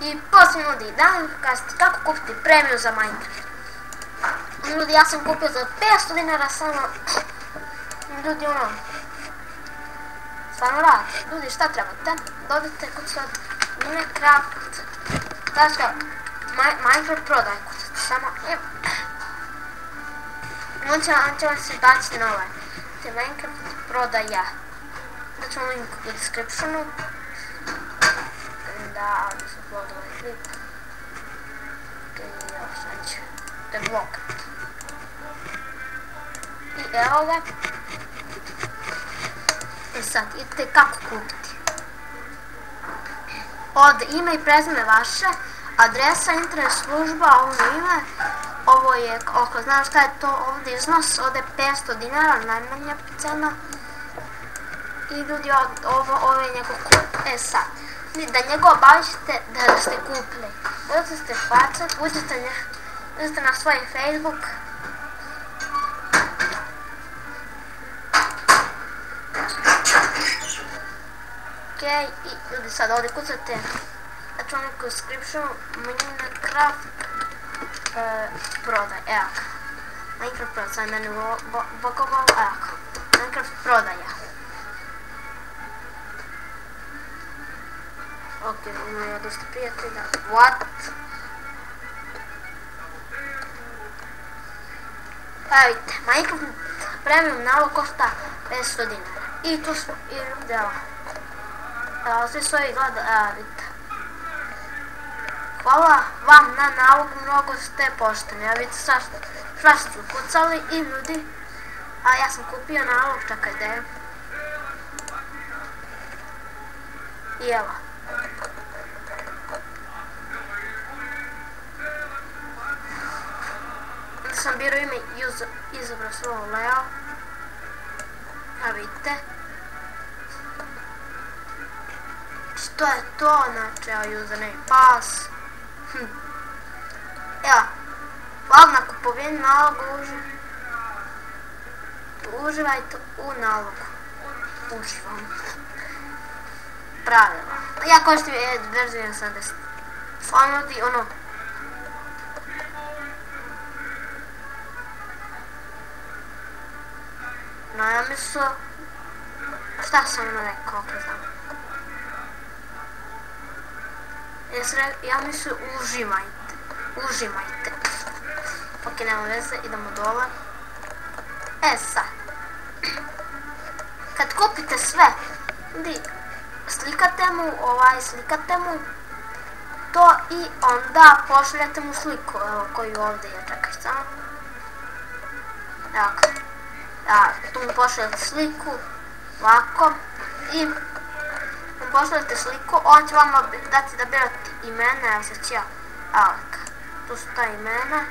I poslije ljudi, da li pokazati kako kupiti premiju za Minecraft. Ljudi, ja sam kupio za 500 dinara samo. Ljudi, ono, stvarno radi. Ljudi, šta trebate? Dodajte kućat Minecraft, Minecraft prodaj kućat, samo on će vam se baciti na ovaj. Te Minecraft prodaja. Da ćemo link u descriptionu. Da, ovdje sam uploadila ovaj klip. Ok, evo sad ću. To je blog. I evo ga. I sad, idete kako kupiti. Od ime i prezime vaše, adresa, internet služba, ovo ime. Ovo je, ako znaš šta je to ovdje iznos, ovdje je 500 dinara, najmanja cena. I ljudi, ovo je njegov kup. E sad, da njega obavište da ste kupili. Uzete facat, uđete na svoj Facebook. Ok, i ljudi sad ovdje kucate, da ću vam neku descriptionu, Minecraft prodaj, evo ga. Minecraft prodaj, sad meni bogovalo, evo ga. Minecraft prodaja. Ok, imaju dosta prijatelja, what? Evo vidite, Minecraft premium nalog košta 500 dinara. I tu smo, i ljudi, evo. Evo, svi su ovi gleda, evo vidite. Hvala vam na nalog, mnogo ste pošteni, ja vidite svašta su kucali i ljudi, a ja sam kupio nalog, čekaj da je. I evo. Onda sam birao ime i izabrao slovo Leo, a vidite. Što je to, znači evo username pass. Evo, hvala na kupovini naloga, uživajte u nalogu. Uživam. Pravilo. Ja koristim verziju 70. Stvarno ti ono. No ja mislim, šta sam ono rekao, ako znam. Ja mislim užimajte. Ok, nema veze, idemo dole. E sad, kad kupite sve, slikate mu to i onda pošaljate mu sliku, evo koju ovdje je, čekaj samo. Evo tu mu pošaljate sliku, ovako, i mu pošaljate sliku, on će vam dati da birate imena, evo sad ću ja, evo tu su ta imena.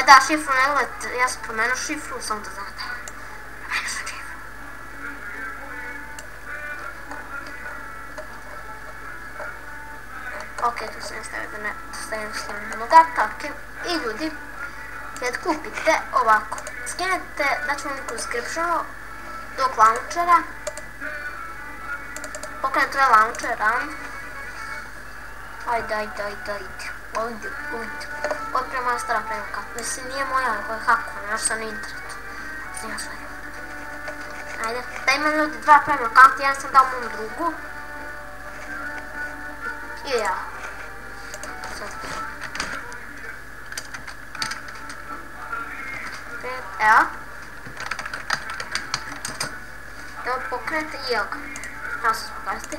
Da, šifru ne gledajte, ja sam promenuo šifru, samo da znate. Promenuo sam šifru. Ok, tu sam stavio da ne stavim logata, ok. I ljudi, kad kupite ovako, skinete, daću vam neku descriptionu, dok launchera, pokrenete ovaj launcher, ajde. Ovdje. Ovo je prema moja stara premka. Mislim, nije moja, ovo je hakova, još sam na internetu. Snima sve. Ajde, da imam ljudi dva prema akanta, jedan sam dao mom drugu. I ja. Sad. Evo. Evo pokrenete i evo ga. Evo se pokazati.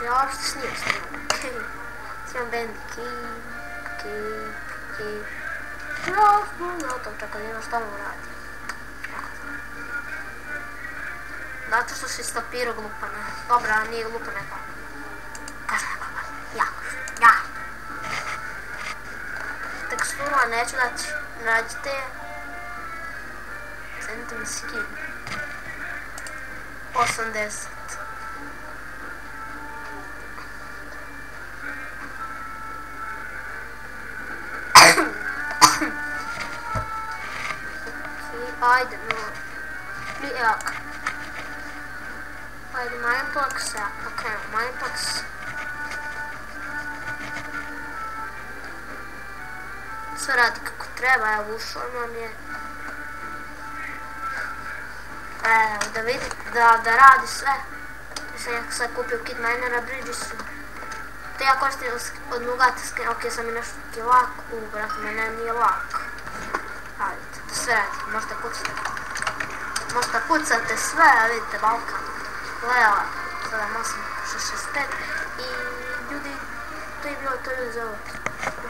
Ja uopšte snimam, okej. Snimam band Keep. Čekaj, nema šta mu radi. Zato što si stopirao glupane. Dobra, nije glupane pa. Kažem glupane. Ja. Teksturu, a neću dati. Nađite je. Cenite mi skin. 80. Ajde, no. Jak? Ajde, Mineplex, ja pokrenuo Mineplex. Sve radi kako treba, evo ušao nam je. Evo, da vidite, da radi sve. Ja sam sad kupio kit minera Bridgesu. To ja koristim od Nugata skin, ok, sam i nešto ki lak. Brate, mene nije lak. Vidite, da sve radi, možete kucati. Možete kucate sve, vidite, Balkan. Leo, 78665 i ljudi, to je bilo to ljudi za ovo.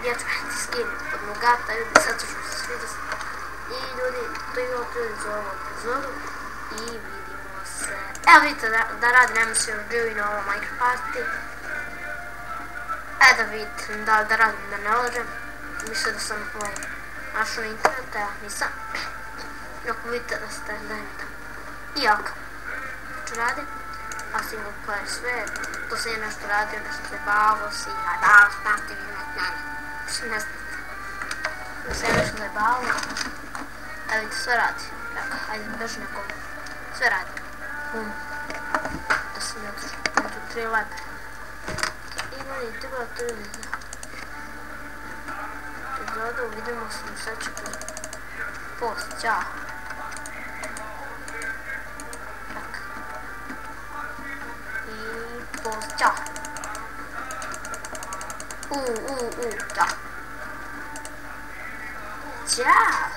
Ja ću raditi skin od Nugata, ljudi, sad ću se svidjeti. I ljudi, to je bilo to ljudi za ovo epizodu. I vidimo se. Evo vidite da radim emisiju review na ovo Minecraft. Da vidite, da radim, da ne lažem. Mislio da sam našao na internetu, ja nisam. Ako vidite da ste, da mi tamo. Iako, ću radim. A single player sve, to sam je nešto radio, nešto zabavao si, a da, znate vi ne znate. Da sam je nešto zabavao. Evo vidite, sve radi. Ajde, drži nekom. Sve radi. Da sam je otišao. Među 3 lepe. I meni, to je bilo to ljudi za epizodu. Vidimo se u sljedećem post. Ćao. Post. Ćao. Ćao. Ćao.